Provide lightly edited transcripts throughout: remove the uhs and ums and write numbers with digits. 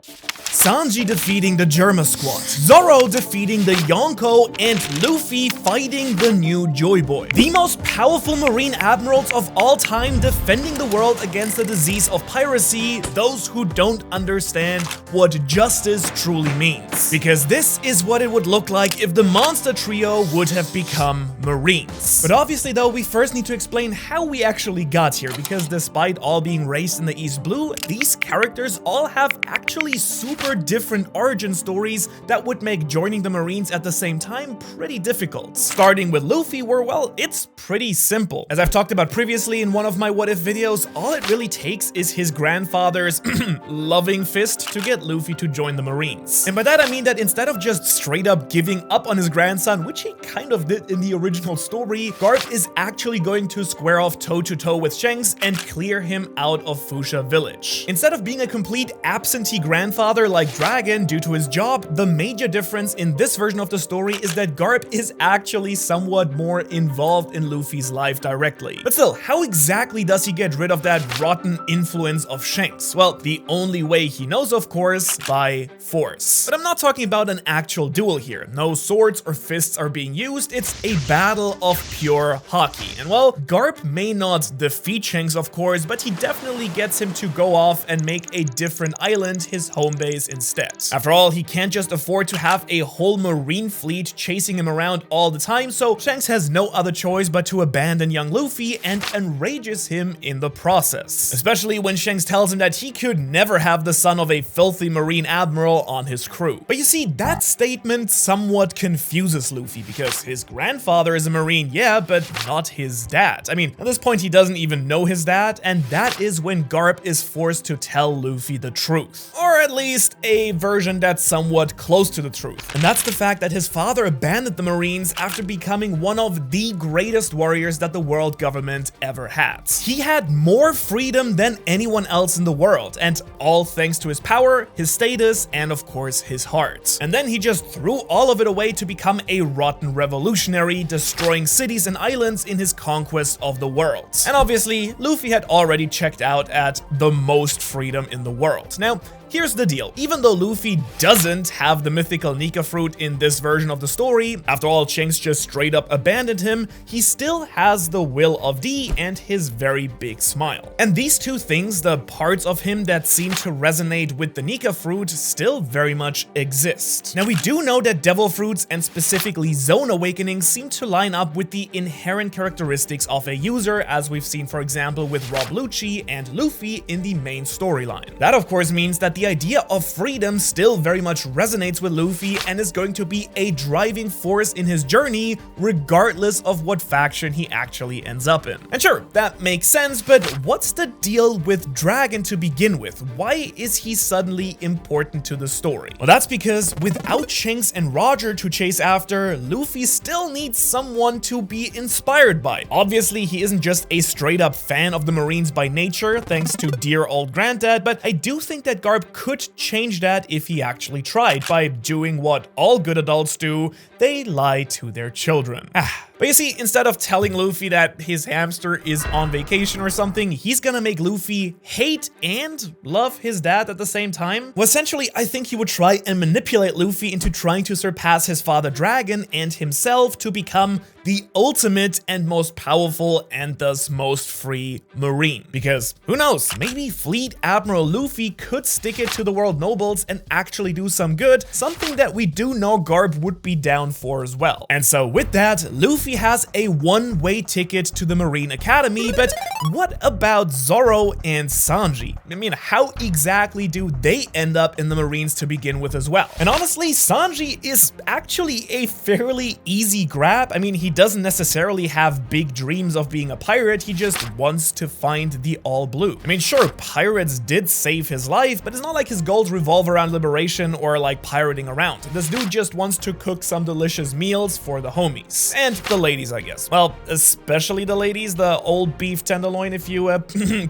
Sanji defeating the Germa squad, Zoro defeating the Yonko, and Luffy fighting the new Joy Boy. The most powerful marine admirals of all time defending the world against the disease of piracy, those who don't understand what justice truly means. Because this is what it would look like if the monster trio would have become marines. But obviously though, we first need to explain how we actually got here, because despite all being raised in the East Blue, these characters all have actually super different origin stories that would make joining the Marines at the same time pretty difficult. Starting with Luffy, where, well, it's pretty simple. As I've talked about previously in one of my What If videos, all it really takes is his grandfather's loving fist to get Luffy to join the Marines. And by that I mean that instead of just straight up giving up on his grandson, which he kind of did in the original story, Garp is actually going to square off toe-to-toe with Shanks and clear him out of Fuchsia Village. Instead of being a complete absentee grandfather like Dragon due to his job, the major difference in this version of the story is that Garp is actually somewhat more involved in Luffy's life directly. But still, how exactly does he get rid of that rotten influence of Shanks? Well, the only way he knows, of course, by force. But I'm not talking about an actual duel here. No swords or fists are being used, it's a battle of pure hockey. And well, Garp may not defeat Shanks, of course, but he definitely gets him to go off and make a different island his home base instead. After all, he can't just afford to have a whole marine fleet chasing him around all the time, so Shanks has no other choice but to abandon young Luffy and enrages him in the process. Especially when Shanks tells him that he could never have the son of a filthy marine admiral on his crew. But you see, that statement somewhat confuses Luffy, because his grandfather is a marine, yeah, but not his dad. I mean, at this point he doesn't even know his dad, and that is when Garp is forced to tell Luffy the truth. Or at least a version that's somewhat close to the truth. And that's the fact that his father abandoned the Marines after becoming one of the greatest warriors that the world government ever had. He had more freedom than anyone else in the world, and all thanks to his power, his status, and of course his heart. And then he just threw all of it away to become a rotten revolutionary, destroying cities and islands in his conquest of the world. And obviously, Luffy had already checked out at the most freedom in the world. Now, here's the deal. Even though Luffy doesn't have the mythical Nika fruit in this version of the story, after all, Shanks just straight up abandoned him, he still has the will of D and his very big smile. And these two things, the parts of him that seem to resonate with the Nika fruit, still very much exist. Now, we do know that devil fruits and specifically zone awakenings seem to line up with the inherent characteristics of a user, as we've seen, for example, with Rob Lucci and Luffy in the main storyline. That, of course, means that the idea of freedom still very much resonates with Luffy and is going to be a driving force in his journey, regardless of what faction he actually ends up in. And sure, that makes sense, but what's the deal with Dragon to begin with? Why is he suddenly important to the story? Well, that's because without Shanks and Roger to chase after, Luffy still needs someone to be inspired by. Obviously, he isn't just a straight up fan of the Marines by nature, thanks to dear old granddad, but I do think that Garp could change that if he actually tried, by doing what all good adults do: they lie to their children. But you see, instead of telling Luffy that his hamster is on vacation or something, he's gonna make Luffy hate and love his dad at the same time. Well, essentially, I think he would try and manipulate Luffy into trying to surpass his father Dragon and himself to become the ultimate and most powerful and thus most free Marine. Because who knows, maybe Fleet Admiral Luffy could stick it to the world nobles and actually do some good, something that we do know Garp would be down for as well. And so with that, Luffy has a one-way ticket to the Marine Academy, but what about Zoro and Sanji? I mean, how exactly do they end up in the Marines to begin with as well? And honestly, Sanji is actually a fairly easy grab. I mean, he doesn't necessarily have big dreams of being a pirate, he just wants to find the All Blue. I mean, sure, pirates did save his life, but it's not like his goals revolve around liberation or like pirating around. This dude just wants to cook some delicious meals for the homies. And the ladies, I guess. Well, especially the ladies, the old beef tenderloin, if you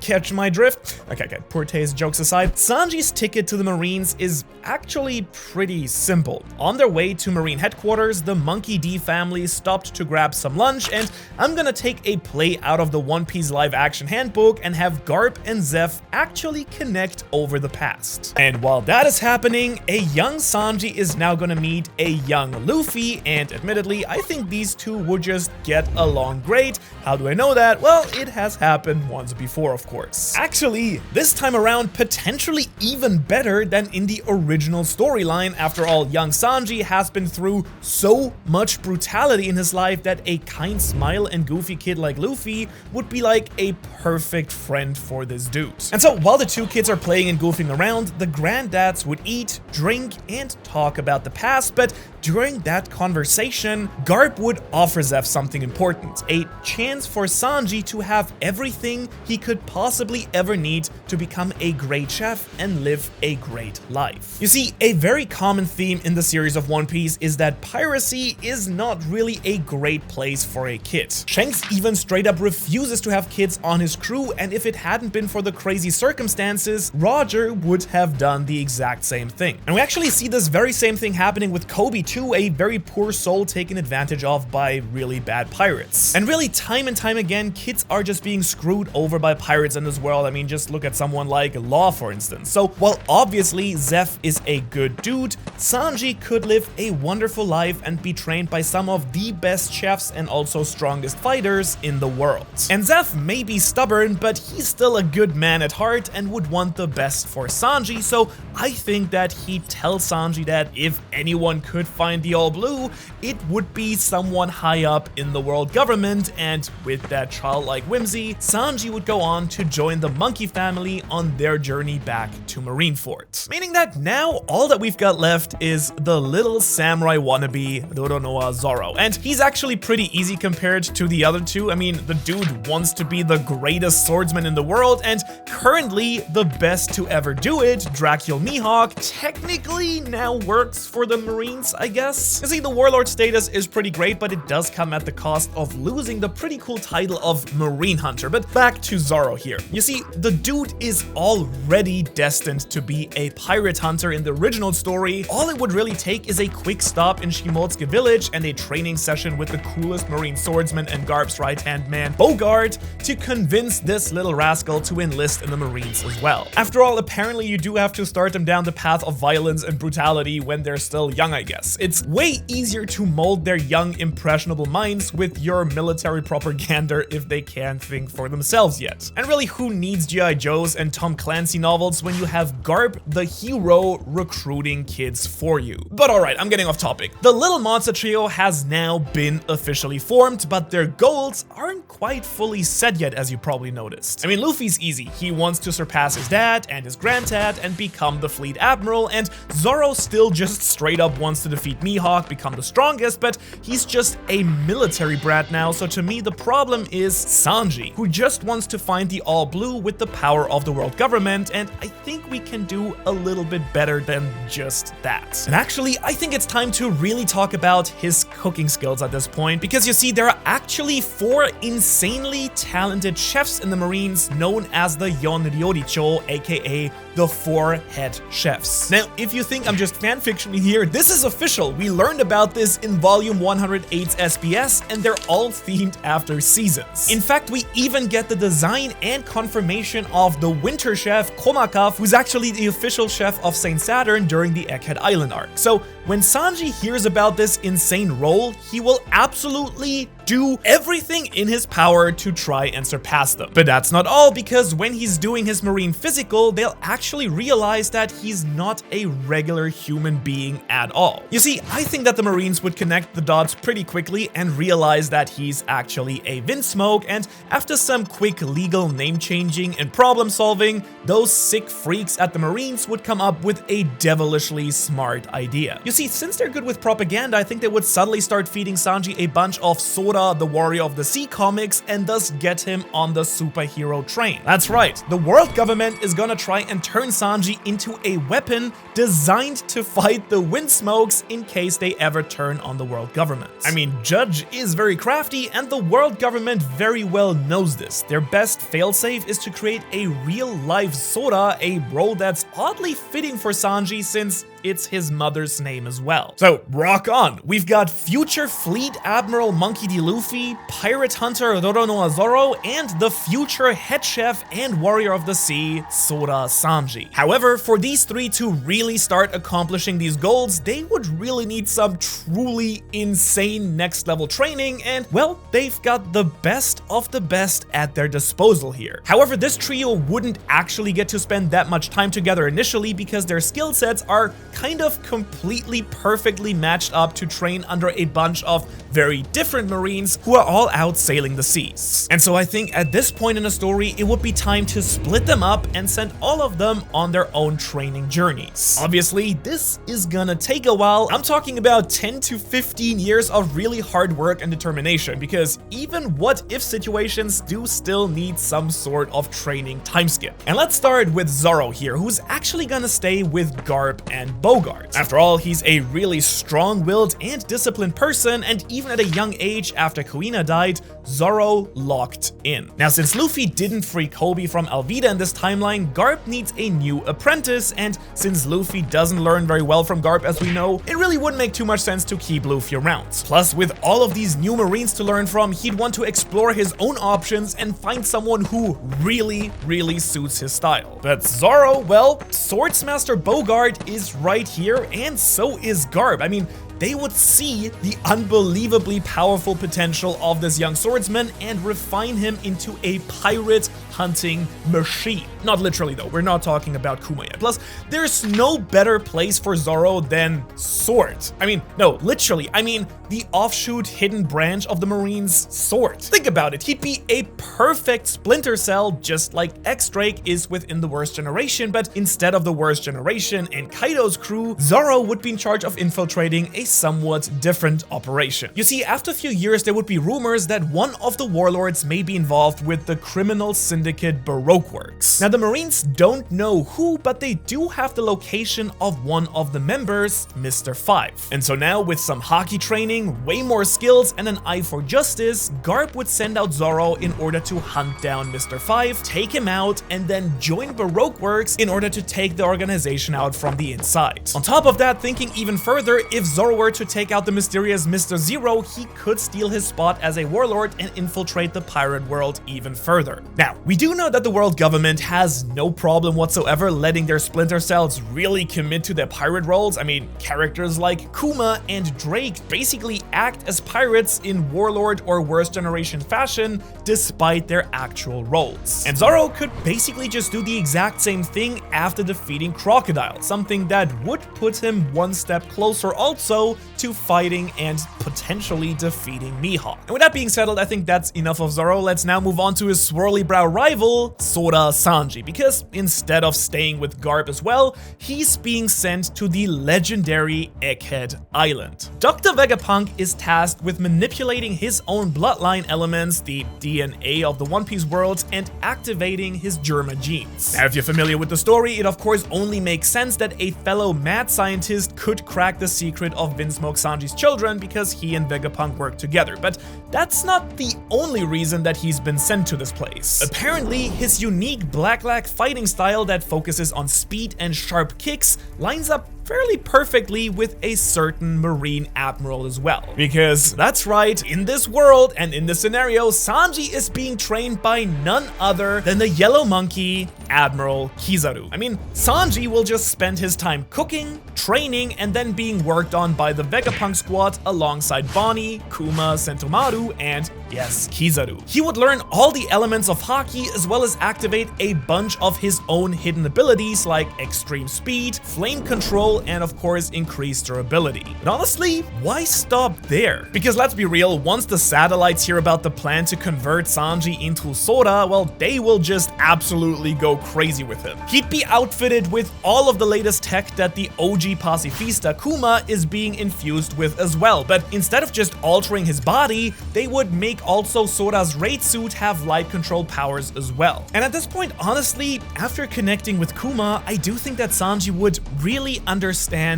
catch my drift. Okay, poor taste jokes aside. Sanji's ticket to the Marines is actually pretty simple. On their way to Marine headquarters, the Monkey D family stopped to grab some lunch, and I'm gonna take a play out of the One Piece live action handbook and have Garp and Zeph actually connect over the past. And while that is happening, a young Sanji is now gonna meet a young Luffy, and admittedly, I think these two would just get along great. How do I know that? Well, it has happened once before, of course. Actually, this time around, potentially even better than in the original storyline. After all, young Sanji has been through so much brutality in his life that a kind smile and goofy kid like Luffy would be like a perfect friend for this dude. And so while the two kids are playing and goofing around, the granddads would eat, drink, and talk about the past, but during that conversation, Garp would offer Zeph something important, a chance for Sanji to have everything he could possibly ever need to become a great chef and live a great life. You see, a very common theme in the series of One Piece is that piracy is not really a great place for a kid. Shanks even straight up refuses to have kids on his crew, and if it hadn't been for the crazy circumstances, Roger would have done the exact same thing. And we actually see this very same thing happening with Kobe too, a very poor soul taken advantage of by really bad pirates. And really, time and time again, kids are just being screwed over by pirates in this world. I mean, just look at someone like Law, for instance. So while obviously Zeph is a good dude, Sanji could live a wonderful life and be trained by some of the best chefs and also strongest fighters in the world. And Zeph may be stubborn, but he's still a good man at heart and would want the best for Sanji, so I think that he'd tell Sanji that if anyone could find the All Blue, it would be someone high up in the world government, and with that childlike whimsy, Sanji would go on to join the monkey family on their journey back to Marineford. Meaning that now all that we've got left is the little samurai wannabe Roronoa Zoro, and he's actually pretty easy compared to the other two. I mean, the dude wants to be the greatest swordsman in the world, and currently the best to ever do it, Dracula Mihawk, technically now works for the Marines, I guess. You see, the warlord status is pretty great, but it does come at the cost of losing the pretty cool title of Marine Hunter. But back to Zoro here. You see, the dude is already destined to be a pirate hunter in the original story. All it would really take is a quick stop in Shimotsuke village and a training session with the coolest marine swordsman and Garp's right-hand man, Bogart, to convince this little rascal to enlist in the Marines as well. After all, apparently you do have to start them down the path of violence and brutality when they're still young, I guess. It's way easier to mold their young, impressionable minds with your military propaganda if they can't think for themselves yet. And really, who needs G.I. Joes and Tom Clancy novels when you have Garp, the hero, recruiting kids for you? But alright, I'm getting off topic. The Little Monster Trio has now been officially formed, but their goals aren't quite fully set yet, as you probably noticed. I mean, Luffy's easy. He wants to surpass his dad and his granddad and become the fleet admiral, and Zoro still just straight up wants to defeat Mihawk, become the strongest, but he's just a military brat now, so to me the problem is Sanji, who just wants to find the All Blue with the power of the world government, and I think we can do a little bit better than just that. And actually, I think it's time to really talk about his cooking skills at this point, because you see, there are actually 4 insanely talented chefs in the Marines known as the Yonryoricho, aka the 4 head chefs. Now, if you think I'm just fanfictioning here, this is official. We learned about this in volume 108's SBS, and they're all themed after seasons. In fact, we even get the design and confirmation of the winter chef Komakov, who's actually the official chef of Saint Saturn during the Egghead Island arc. So when Sanji hears about this insane role, he will absolutely do everything in his power to try and surpass them. But that's not all, because when he's doing his marine physical, they'll actually realize that he's not a regular human being at all. You see, I think that the Marines would connect the dots pretty quickly and realize that he's actually a Windsmoke, and after some quick legal name changing and problem solving, those sick freaks at the Marines would come up with a devilishly smart idea. You see, since they're good with propaganda, I think they would suddenly start feeding Sanji a bunch of Sora the Warrior of the Sea comics and thus get him on the superhero train. That's right, the world government is gonna try and turn Sanji into a weapon designed to fight the Windsmokes in case they ever turn on the world government. I mean, Judge is very crafty and the world government very well knows this. Their best failsafe is to create a real-life Sora, a role that's oddly fitting for Sanji since it's his mother's name as well. So rock on, we've got future Fleet Admiral Monkey D. Luffy, pirate hunter Roronoa Zoro, and the future head chef and warrior of the sea, Sora Sanji. However, for these three to really start accomplishing these goals, they would really need some truly insane next level training, and well, they've got the best of the best at their disposal here. However, this trio wouldn't actually get to spend that much time together initially because their skill sets are kind of completely perfectly matched up to train under a bunch of very different Marines who are all out sailing the seas. And so I think at this point in the story, it would be time to split them up and send all of them on their own training journeys. Obviously, this is gonna take a while. I'm talking about 10 to 15 years of really hard work and determination, because even what-if situations do still need some sort of training time skip. And let's start with Zoro here, who's actually gonna stay with Garp and Bogart. After all, he's a really strong-willed and disciplined person, and even at a young age after Kuina died, Zoro locked in. Now, since Luffy didn't free Kobe from Alvida in this timeline, Garp needs a new apprentice, and since Luffy doesn't learn very well from Garp as we know, it really wouldn't make too much sense to keep Luffy around. Plus, with all of these new Marines to learn from, he'd want to explore his own options and find someone who really suits his style. But Zoro, well, Swordsmaster Bogart is right here, and so is Garp. I mean, they would see the unbelievably powerful potential of this young swordsman and refine him into a pirate hunting machine. Not literally though, we're not talking about Kuma yet. Plus, there's no better place for Zoro than sword. I mean, no, literally, I mean the offshoot hidden branch of the Marines, sword. Think about it, he'd be a perfect Splinter Cell, just like X-Drake is within the Worst Generation, but instead of the Worst Generation and Kaido's crew, Zoro would be in charge of infiltrating a somewhat different operation. You see, after a few years, there would be rumors that one of the warlords may be involved with the criminal syndicate Baroque Works. Now, the Marines don't know who, but they do have the location of one of the members, Mr. 5. And so now, with some hockey training, way more skills, and an eye for justice, Garp would send out Zoro in order to hunt down Mr. 5, take him out, and then join Baroque Works in order to take the organization out from the inside. On top of that, thinking even further, if Zoro were to take out the mysterious Mr. Zero, he could steal his spot as a warlord and infiltrate the pirate world even further. Now, we do know that the world government has no problem whatsoever letting their Splinter Cells really commit to their pirate roles. I mean, characters like Kuma and Drake basically act as pirates in warlord or Worst Generation fashion despite their actual roles. And Zoro could basically just do the exact same thing after defeating Crocodile, something that would put him one step closer also to fighting and potentially defeating Mihawk. And with that being settled, I think that's enough of Zoro. Let's now move on to his swirly brow rival, Sora Sanji, because instead of staying with Garp as well, he's being sent to the legendary Egghead Island. Dr. Vegapunk is tasked with manipulating his own bloodline elements, the DNA of the One Piece world, and activating his Germa genes. Now, if you're familiar with the story, it of course only makes sense that a fellow mad scientist could crack the secret of Vinsmoke Sanji's children because he and Vegapunk work together, but that's not the only reason that he's been sent to this place. Apparently, his unique black fighting style that focuses on speed and sharp kicks lines up fairly perfectly with a certain Marine Admiral as well. Because that's right, in this world and in this scenario, Sanji is being trained by none other than the Yellow Monkey, Admiral Kizaru. I mean, Sanji will just spend his time cooking, training, and then being worked on by the Vegapunk squad alongside Bonnie, Kuma, Sentomaru, and yes, Kizaru. He would learn all the elements of Haki as well as activate a bunch of his own hidden abilities like extreme speed, flame control, and of course increased durability. But honestly, why stop there? Because let's be real, once the satellites hear about the plan to convert Sanji into Sora, well, they will just absolutely go crazy with him. He'd be outfitted with all of the latest tech that the OG pacifista Kuma is being infused with as well, but instead of just altering his body, they would make also Sora's raid suit have light control powers as well. And at this point, honestly, after connecting with Kuma, I do think that Sanji would really understand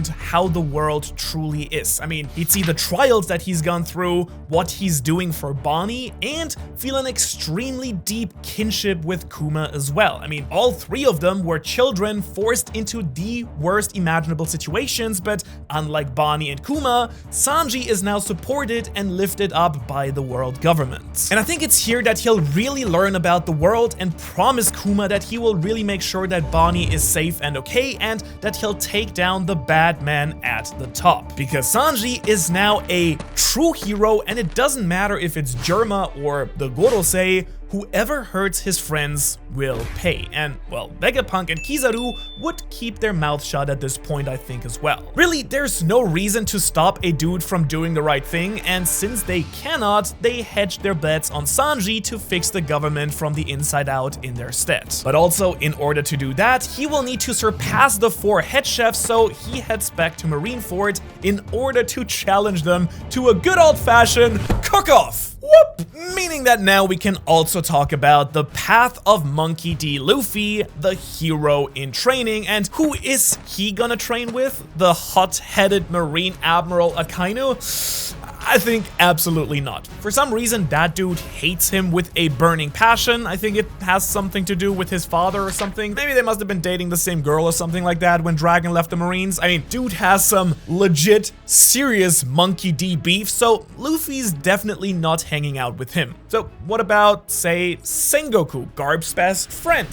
how the world truly is. I mean, he'd see the trials that he's gone through, what he's doing for Bonnie, and feel an extremely deep kinship with Kuma as well. I mean, all three of them were children forced into the worst imaginable situations, but unlike Bonnie and Kuma, Sanji is now supported and lifted up by the world government. And I think it's here that he'll really learn about the world and promise Kuma that he will really make sure that Bonnie is safe and okay, and that he'll take down the bad man at the top. Because Sanji is now a true hero, and it doesn't matter if it's Germa or the Gorosei, whoever hurts his friends will pay. And, well, Vegapunk and Kizaru would keep their mouth shut at this point, I think, as well. Really, there's no reason to stop a dude from doing the right thing, and since they cannot, they hedge their bets on Sanji to fix the government from the inside out in their stead. But also, in order to do that, he will need to surpass the 4 head chefs, so he heads back to Marineford in order to challenge them to a good old-fashioned cook-off. Whoop! Meaning that now we can also talk about the path of Monkey D. Luffy, the hero in training, and who is he gonna train with? The hot-headed Marine Admiral Akainu? I think absolutely not. For some reason, that dude hates him with a burning passion. I think it has something to do with his father or something. Maybe they must have been dating the same girl or something like that when Dragon left the Marines. I mean, dude has some legit, serious Monkey D beef, so Luffy's definitely not hanging out with him. So what about, say, Sengoku, Garp's best friend?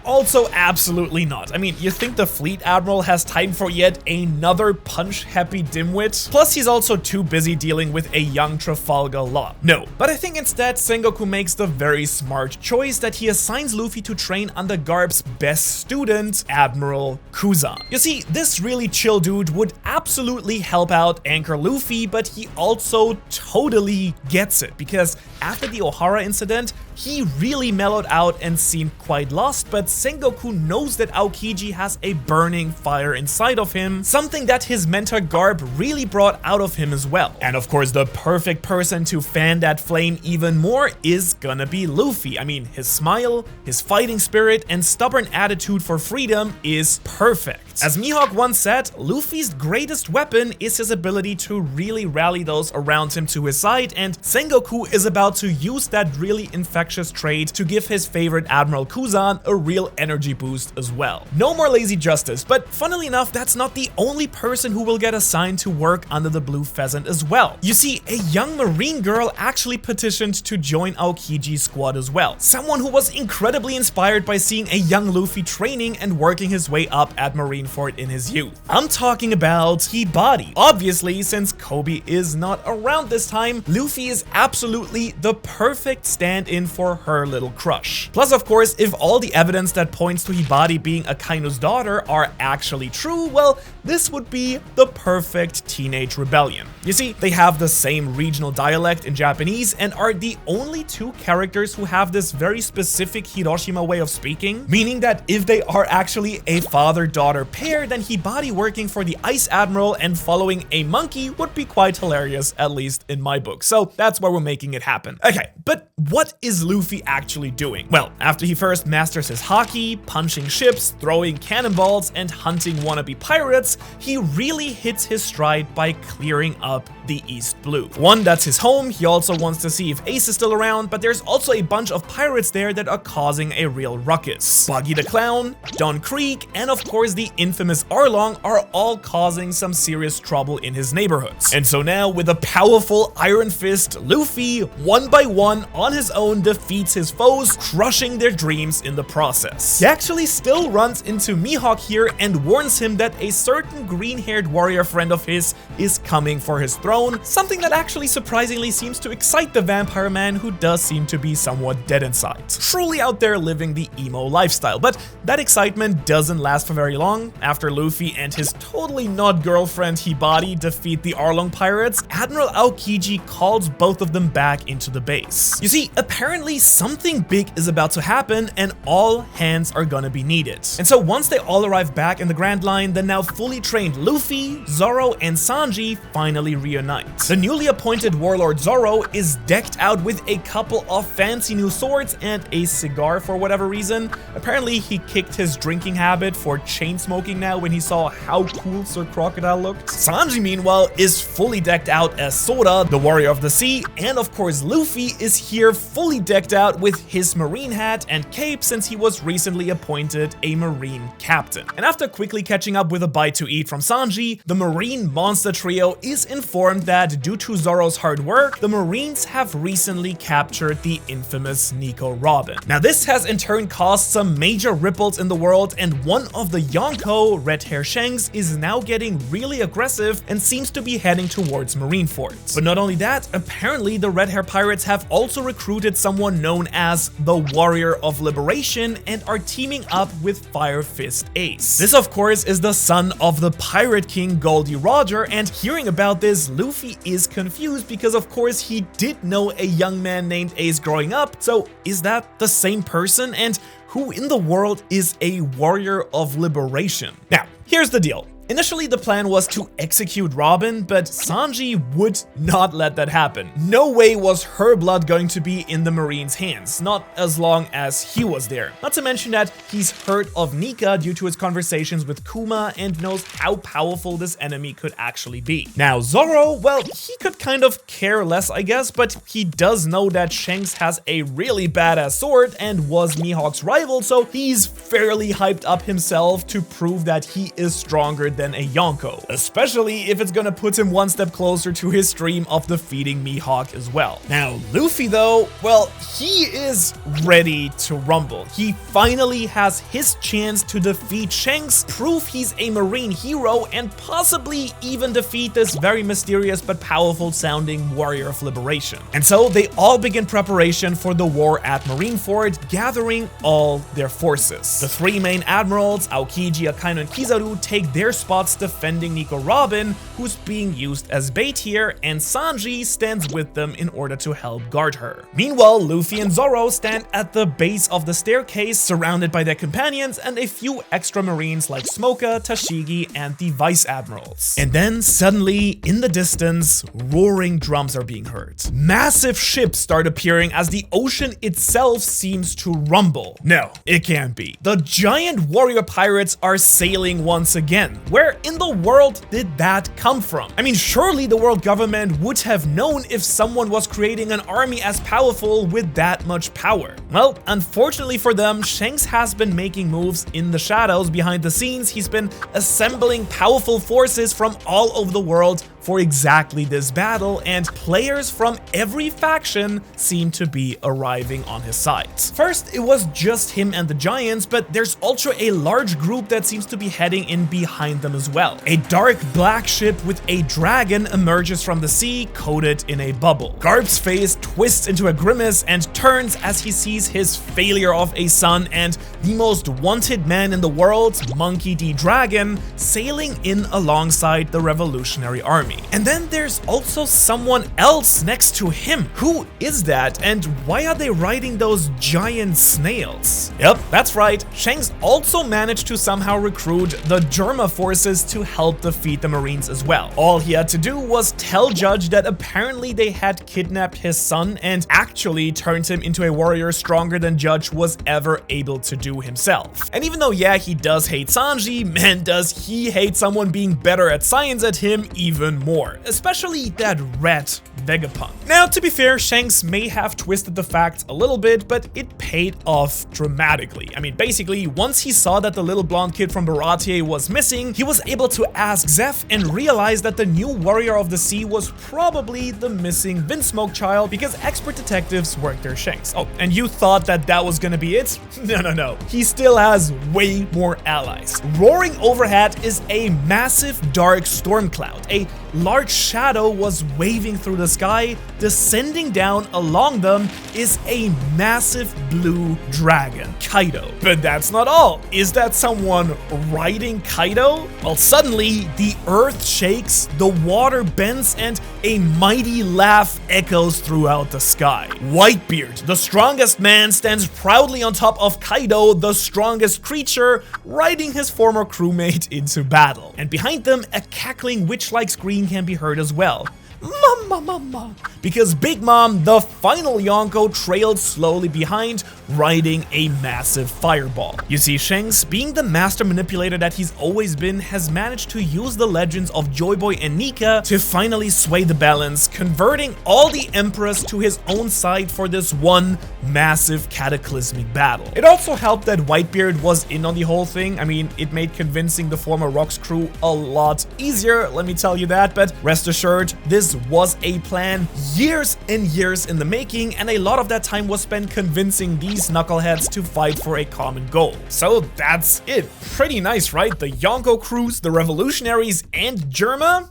Also absolutely not. I mean, you think the Fleet Admiral has time for yet another punch-happy dimwit? Plus, he's also too busy dealing with a young Trafalgar Law. No, but I think instead Sengoku makes the very smart choice that he assigns Luffy to train under Garp's best student, Admiral Kuzan. You see, this really chill dude would absolutely help out Anchor Luffy, but he also totally gets it, because after the Ohara incident, he really mellowed out and seemed quite lost, but Sengoku knows that Aokiji has a burning fire inside of him, something that his mentor Garp really brought out of him as well. And of course, the perfect person to fan that flame even more is gonna be Luffy. I mean, his smile, his fighting spirit, and stubborn attitude for freedom is perfect. As Mihawk once said, Luffy's greatest weapon is his ability to really rally those around him to his side, and Sengoku is about to use that really infectious trait to give his favorite Admiral Kuzan a real energy boost as well. No more lazy justice, but funnily enough, that's not the only person who will get assigned to work under the Blue Pheasant as well. You see, a young Marine girl actually petitioned to join Aokiji's squad as well. Someone who was incredibly inspired by seeing a young Luffy training and working his way up at Marineford in his youth. I'm talking about Hibari. Obviously, since Kobe is not around this time, Luffy is absolutely the perfect stand-in for her little crush. Plus, of course, if all the evidence that points to Hibari being Akainu's daughter are actually true, well, this would be the perfect teenage rebellion. You see, they have the same regional dialect in Japanese and are the only 2 characters who have this very specific Hiroshima way of speaking, meaning that if they are actually a father-daughter pair, then Hibari working for the Ice Admiral and following a monkey would be quite hilarious, at least in my book. So that's why we're making it happen. Okay, but what is Luffy actually doing? Well, after he first masters his haki, punching ships, throwing cannonballs, and hunting wannabe pirates, he really hits his stride by clearing up the East Blue. One, that's his home. He also wants to see if Ace is still around, but there's also a bunch of pirates there that are causing a real ruckus. Buggy the Clown, Don Creek, and of course the infamous Arlong are all causing some serious trouble in his neighborhoods. And so now, with a powerful Iron Fist, Luffy, one by one, on his own, defeats his foes, crushing their dreams in the process. He actually still runs into Mihawk here and warns him that a certain green-haired warrior friend of his is coming for his throne, something that actually surprisingly seems to excite the vampire man, who does seem to be somewhat dead inside. Truly out there living the emo lifestyle, but that excitement doesn't last for very long. After Luffy and his totally not girlfriend Hibari defeat the Arlong pirates, Admiral Aokiji calls both of them back into the base. You see, apparently something big is about to happen and all hands are gonna be needed. And so once they all arrive back in the Grand Line, the now fully trained Luffy, Zoro, and Sanji finally reunite night. The newly appointed warlord Zoro is decked out with a couple of fancy new swords and a cigar for whatever reason. Apparently he kicked his drinking habit for chain smoking now when he saw how cool Sir Crocodile looked. Sanji, meanwhile, is fully decked out as Sora, the warrior of the sea, and of course Luffy is here fully decked out with his marine hat and cape since he was recently appointed a marine captain. And after quickly catching up with a bite to eat from Sanji, the marine monster trio is informed that due to Zoro's hard work, the marines have recently captured the infamous Nico Robin. Now this has in turn caused some major ripples in the world, and one of the Yonko, red hair Shanks, is now getting really aggressive and seems to be heading towards Marineford. But not only that, apparently the red hair pirates have also recruited someone known as the Warrior of Liberation and are teaming up with Fire Fist Ace. This of course is the son of the Pirate King Goldie Roger, and hearing about this, Luffy is confused because of course he did know a young man named Ace growing up, so is that the same person? And who in the world is a Warrior of Liberation? Now, here's the deal. Initially, the plan was to execute Robin, but Sanji would not let that happen. No way was her blood going to be in the Marines' hands, not as long as he was there. Not to mention that he's heard of Nika due to his conversations with Kuma and knows how powerful this enemy could actually be. Now, Zoro, well, he could kind of care less, I guess, but he does know that Shanks has a really badass sword and was Mihawk's rival, so he's fairly hyped up himself to prove that he is stronger than a Yonko, especially if it's gonna put him one step closer to his dream of defeating Mihawk as well. Now, Luffy though, well, he is ready to rumble. He finally has his chance to defeat Shanks, prove he's a marine hero, and possibly even defeat this very mysterious but powerful sounding Warrior of Liberation. And so they all begin preparation for the war at Marineford, gathering all their forces. The three main admirals, Aokiji, Akainu, and Kizaru, take their spots defending Nico Robin, who's being used as bait here, and Sanji stands with them in order to help guard her. Meanwhile, Luffy and Zoro stand at the base of the staircase, surrounded by their companions and a few extra marines like Smoker, Tashigi, and the vice admirals. And then suddenly, in the distance, roaring drums are being heard. Massive ships start appearing as the ocean itself seems to rumble. No, it can't be. The giant warrior pirates are sailing once again. Where in the world did that come from? I mean, surely the world government would have known if someone was creating an army as powerful with that much power. Well, unfortunately for them, Shanks has been making moves in the shadows behind the scenes. He's been assembling powerful forces from all over the world for exactly this battle, and players from every faction seem to be arriving on his side. First, it was just him and the giants, but there's also a large group that seems to be heading in behind them as well. A dark black ship with a dragon emerges from the sea, coated in a bubble. Garp's face twists into a grimace and turns as he sees his failure of a son and the most wanted man in the world, Monkey D. Dragon, sailing in alongside the Revolutionary Army. And then there's also someone else next to him. Who is that, and why are they riding those giant snails? Yep, that's right. Shanks also managed to somehow recruit the Germa forces to help defeat the Marines as well. All he had to do was tell Judge that apparently they had kidnapped his son and actually turned him into a warrior stronger than Judge was ever able to do himself. And even though, yeah, he does hate Sanji, man, does he hate someone being better at science at him even more, especially that rat Vegapunk. Now, to be fair, Shanks may have twisted the facts a little bit, but it paid off dramatically. I mean, basically, once he saw that the little blonde kid from Baratie was missing, he was able to ask Zeph and realize that the new warrior of the sea was probably the missing Windsmoke child, because expert detectives work their Shanks. Oh, and you thought that that was gonna be it? No. He still has way more allies. Roaring overhead is a massive dark storm cloud. A large shadow was waving through the sky. Descending down along them is a massive blue dragon, Kaido. But that's not all. Is that someone riding Kaido? Well, suddenly the earth shakes, the water bends, and a mighty laugh echoes throughout the sky. Whitebeard, the strongest man, stands proudly on top of Kaido, the strongest creature, riding his former crewmate into battle. And behind them, a cackling witch-like scream can be heard as well. Mama. Because Big Mom, the final Yonko, trailed slowly behind, riding a massive fireball. You see, Shanks, being the master manipulator that he's always been, has managed to use the legends of Joy Boy and Nika to finally sway the balance, converting all the Emperors to his own side for this one massive cataclysmic battle. It also helped that Whitebeard was in on the whole thing. I mean, it made convincing the former Rocks crew a lot easier, let me tell you that, but rest assured, this was a plan years and years in the making, and a lot of that time was spent convincing these knuckleheads to fight for a common goal. So that's it. Pretty nice, right? The Yonko crews, the revolutionaries, and Germa?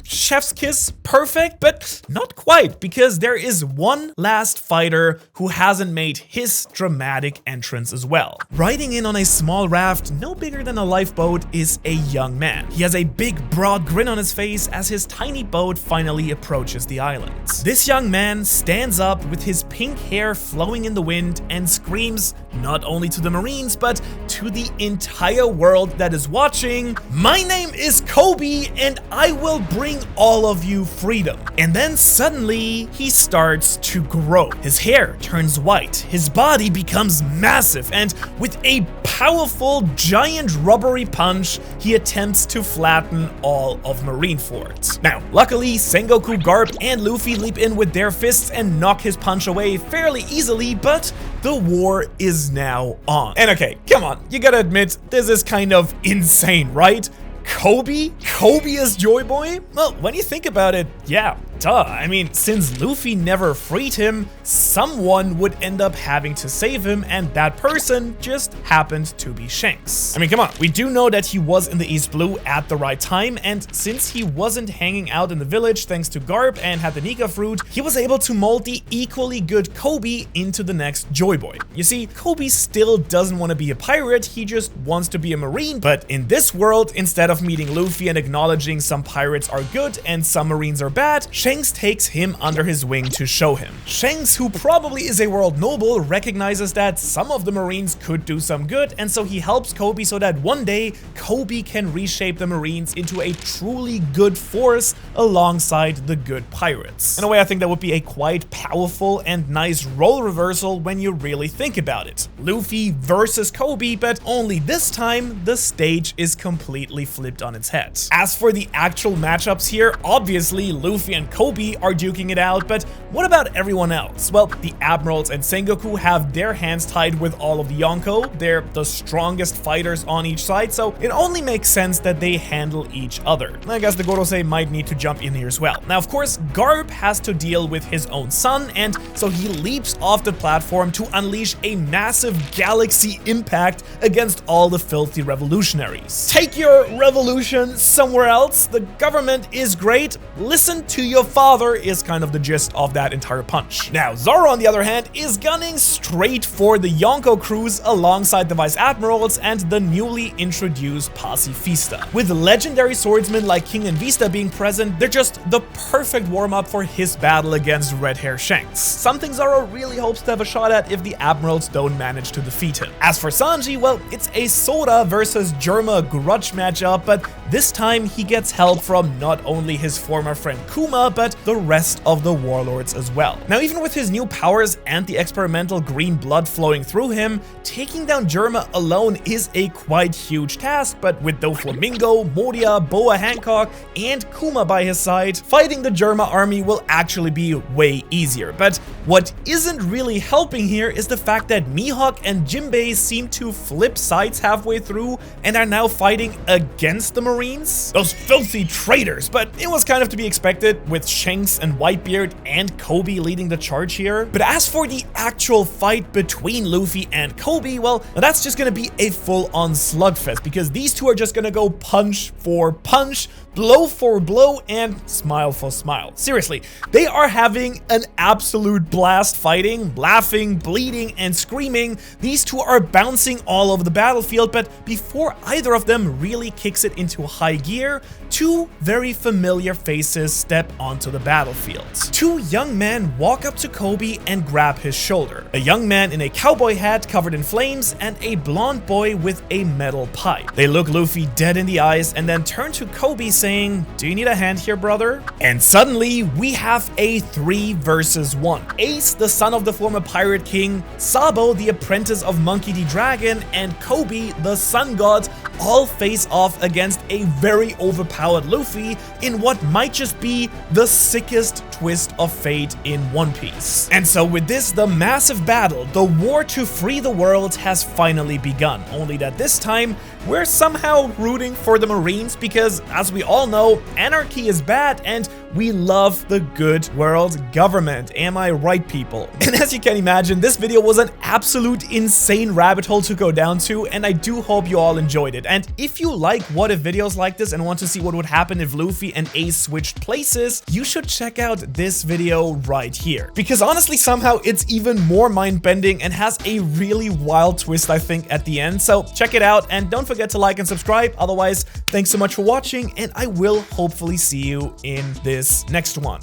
Chef's kiss, perfect, but not quite, because there is one last fighter who hasn't made his dramatic entrance as well. Riding in on a small raft, no bigger than a lifeboat, is a young man. He has a big, broad grin on his face as his tiny boat finally approaches the island. This young man stands up with his pink hair flowing in the wind and screams not only to the Marines, but to the entire world that is watching, "My name is Kobe, and I will bring all of you freedom." And then suddenly he starts to grow. His hair turns white, his body becomes massive, and with a powerful giant rubbery punch, he attempts to flatten all of Marineford. Now, luckily, Sengoku, Garp, and Luffy leap in with their fists and knock his punch away fairly easily, but the war is now on. And okay, come on, you gotta admit, this is kind of insane, right? Kobe? Kobe as Joy Boy? Well, when you think about it, yeah, duh. I mean, since Luffy never freed him, someone would end up having to save him, and that person just happened to be Shanks. I mean, come on, we do know that he was in the East Blue at the right time, and since he wasn't hanging out in the village thanks to Garp and had the Nika fruit, he was able to mold the equally good Kobe into the next Joy Boy. You see, Kobe still doesn't want to be a pirate, he just wants to be a Marine, but in this world, instead of meeting Luffy and acknowledging some pirates are good and some Marines are bad, Shanks takes him under his wing to show him. Shanks, who probably is a world noble, recognizes that some of the Marines could do some good, and so he helps Kobe so that one day, Kobe can reshape the Marines into a truly good force alongside the good pirates. In a way, I think that would be a quite powerful and nice role reversal when you really think about it. Luffy versus Kobe, but only this time, the stage is completely flipped on its head. As for the actual matchups here, obviously Luffy and Kobe are duking it out, but what about everyone else? Well, the Admirals and Sengoku have their hands tied with all of the Yonko. They're the strongest fighters on each side, so it only makes sense that they handle each other. I guess the Gorosei might need to jump in here as well. Now, of course, Garp has to deal with his own son, and so he leaps off the platform to unleash a massive galaxy impact against all the filthy revolutionaries. Take your revolution somewhere else. The government is great. Listen to your father is kind of the gist of that entire punch. Now, Zoro, on the other hand, is gunning straight for the Yonko crews alongside the Vice Admirals and the newly introduced Pacifista. With legendary swordsmen like King and Vista being present, they're just the perfect warm-up for his battle against Red Hair Shanks. Something Zoro really hopes to have a shot at if the Admirals don't manage to defeat him. As for Sanji, well, it's a Soda versus Germa grudge matchup, but this time he gets help from not only his former friend Kuma, but the rest of the warlords as well. Now, even with his new powers and the experimental green blood flowing through him, taking down Germa alone is a quite huge task, but with Doflamingo, Moria, Boa Hancock, and Kuma by his side, fighting the Germa army will actually be way easier. But what isn't really helping here is the fact that Mihawk and Jinbei seem to flip sides halfway through and are now fighting against the Marines. Those filthy traitors, but it was kind of to be expected with Shanks and Whitebeard and Kobe leading the charge here. But as for the actual fight between Luffy and Kobe, well, that's just gonna be a full-on slugfest because these two are just gonna go punch for punch, blow for blow, and smile for smile. Seriously, they are having an absolute blast fighting, laughing, bleeding, and screaming. These two are bouncing all over the battlefield, but before either of them really kicks kicks it into high gear, two very familiar faces step onto the battlefield. Two young men walk up to Kobe and grab his shoulder. A young man in a cowboy hat covered in flames and a blonde boy with a metal pipe. They look Luffy dead in the eyes and then turn to Kobe saying, "Do you need a hand here, brother?" And suddenly we have a 3 versus 1. Ace, the son of the former pirate king, Sabo, the apprentice of Monkey D. Dragon, and Kobe, the sun god, all face off against a very overpowered Luffy in what might just be the sickest twist of fate in One Piece. And so with this, the massive battle, the war to free the world, has finally begun. Only that this time, we're somehow rooting for the Marines because, as we all know, anarchy is bad and we love the good world government. Am I right, people? And as you can imagine, this video was an absolute insane rabbit hole to go down to, and I do hope you all enjoyed it. And if you like what if videos like this and want to see what would happen if Luffy and Ace switched places, you should check out this video right here. Because honestly, somehow it's even more mind-bending and has a really wild twist, I think, at the end. So check it out and don't forget to like and subscribe. Otherwise, thanks so much for watching, and I will hopefully see you in this next one.